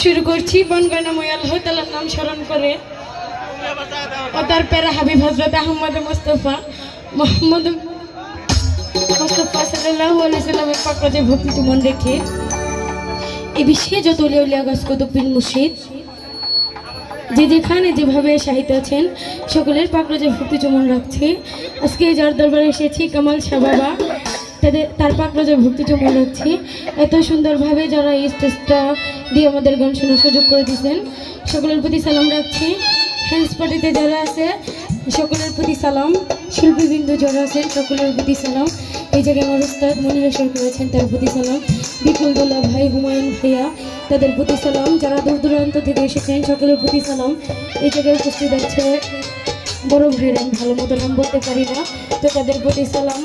शुरू करছি বনগানাময় আল্লাহ তাআলার নাম স্মরণ করে ও তার প্যারা হাবিব হযরত আহমদ মুস্তাফা মুহাম্মদ মুস্তাফা সাল্লাল্লাহু আলাইহি সাল্লামের পাকরাজে ভক্তি চুমন রেখে এই বিশ্বে যত ওলিয়া উলিয়া গাছ কুতুবুল মুর্শিদ যে যেখানে যেভাবে সাহিত্য আছেন সকলের পাকরাজে ভক্তি চুমন রাখছে। আজকে যার দরবারে এসেছি কামাল শাহ বাবা তার পাকরাজে ভক্তি চুমন রাখছি। এত সুন্দরভাবে যারা এই স্টেজটা দিয়ে আমাদের গান শোনার সুযোগ করে দিয়েছেন সকলের প্রতি সালাম রাখছি। হ্যান্ডস পার্টিতে যারা আছে সকলের প্রতি সালাম, শিল্পীবৃন্দ যারা আছেন সকলের প্রতি সালাম। এই জায়গায় আমার উস্তাদ মনিরা সরকার আছেন তার প্রতি সালাম, বিপুল দোলা ভাই, হুমায়ুন ভাইয়া তাদের প্রতি সালাম, যারা দূর দূরান্ত থেকে এসেছেন সকলের প্রতি সালাম। এই জায়গায় উপস্থিত আছে বড় ভাইরা, ভালো মতো নাম বলতে পারি না তো তাদের প্রতি সালাম।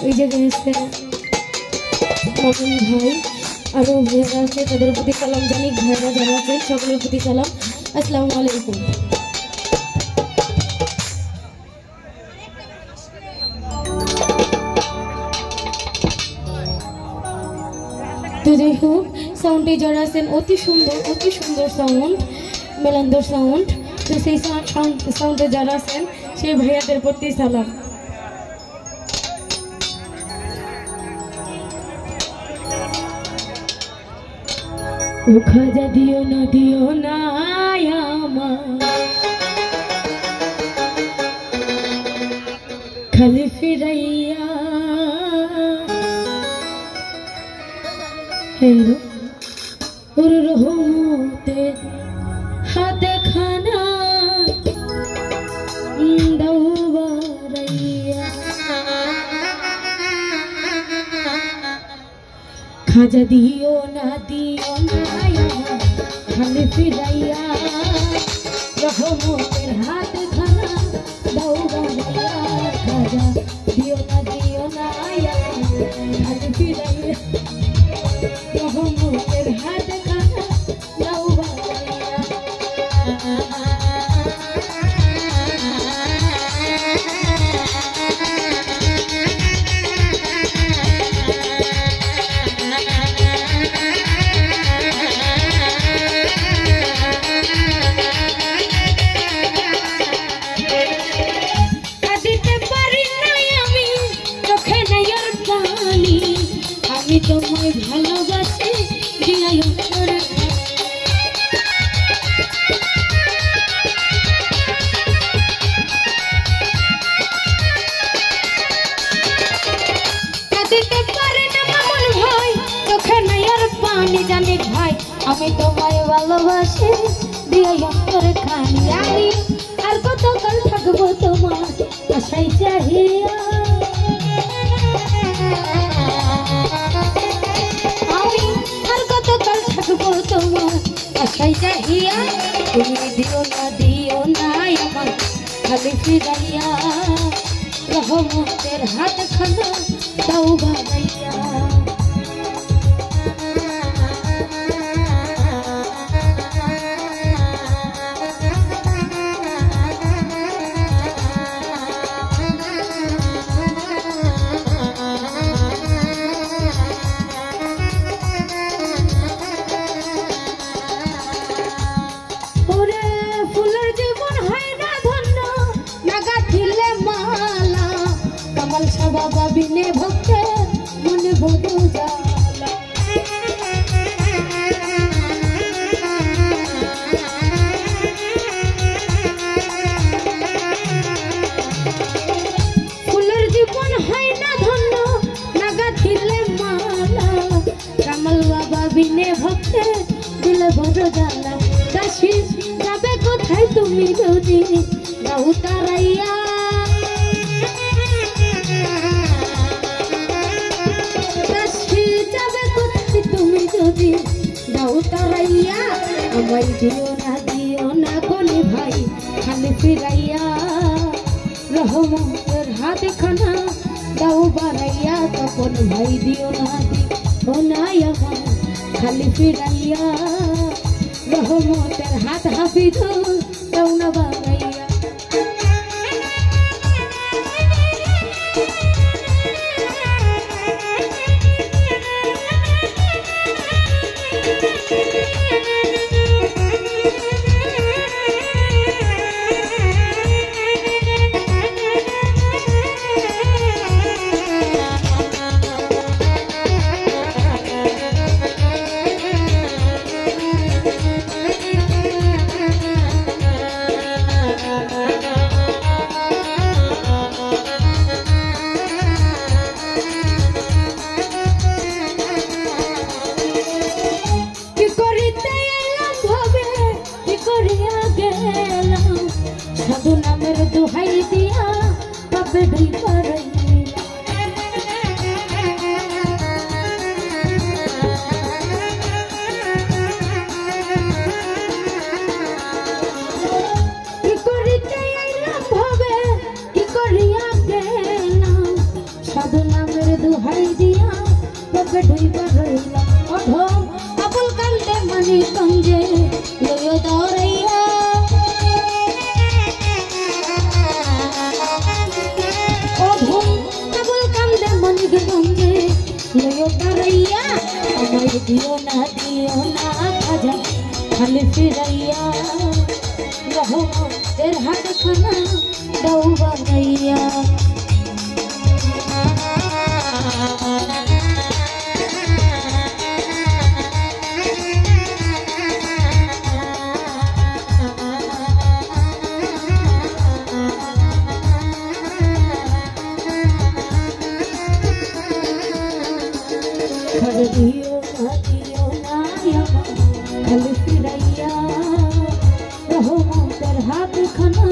ওই জায়গায় আছে মামুন ভাই, আরও ভাইয়ারা আছে তাদের প্রতি সালাম, জানিক ভাইরা যারা আছেন সকলের প্রতি সালাম। আসসালামু আলাইকুম। তো যাই হোক, সাউন্ডে যারা আছেন অতি সুন্দর সাউন্ড, মেলান্দর সাউন্ড। তো সেই সাউন্ডে যারা আছেন সেই ভাইয়াদের প্রতি সালাম। ও খাজা দিও না আমার খালি ফিরাইয়া ওর রহমতে হাতে খানা দাও বারাইয়া। খাজা দিও না খালি ফিরাইয়া রহমতের হাতে খানা দাও বারাইয়া। খাজা দিও না খালি ফিরাইয়া রহমতের হাতে খানা দাও বারাইয়া। আমি তোমায় ভালোবাসি দিয়াই অন্তরে, কাঁদিতে পারে না মামুন ভাই চোখে নাই আর পানি। জানে ভাই আমি তোমায় ভালোবাসি দিয়াই অন্তরে খানি। আমি আর কতকাল থাকবো তোমার আশায় চাহিয়া, তোমার আশায় চাহিয়া। তুমি দিও না আমার খালি ফিরাইয়া রহমতের হাত খানা দাও বারাইয়া। বাবা বিনে ভক্তে মনে বড় জ্বালা, ফুলের জীবন হয় না ধন্য নাগা ছিলে মালা। কামাল বাবা বিনে ভক্তে দিলে বড় জ্বালা। দাসী যাবে কোথায় তুমি যদি যাও তারাইয়া, যদি যাও তারাইয়া। আমায় দিও না কোনি ভাই খালি ফিরাইয়া রহমতের হাতে খানা দাও বারাইয়া। তখন ভাই দিও না সোনাই আমার খালি ফিরাইয়া রহমতের হাত হাফিজ দাও না বানাইয়া সাধু নামের দোহাই দিয়া পাপে ঢুই পারাইলা কি করিতে আইলাম ভাবে কি করিয়া গেলাম সাধু নামের দোহাই দিয়া পাপে ঢুই পারাইলা অধম আবুল কান্দে মানি কঞ্জে লইও দৌড়াইয়া दियो ना खाजा खाली फिरैया रहो तेर हाथ खाना दौबा गैया दियो ना खाली फिरैया रहो तेर हाथ खाना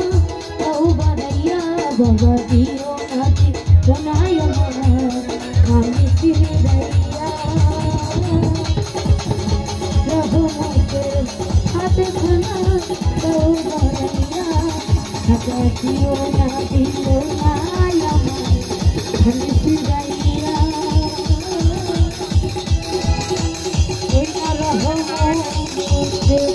दौबा गैया बाबा दियो ना खाली फिरैया रहो तेर हाथ खाना दौबा गैया दियो ना खाली फिरैया Oh,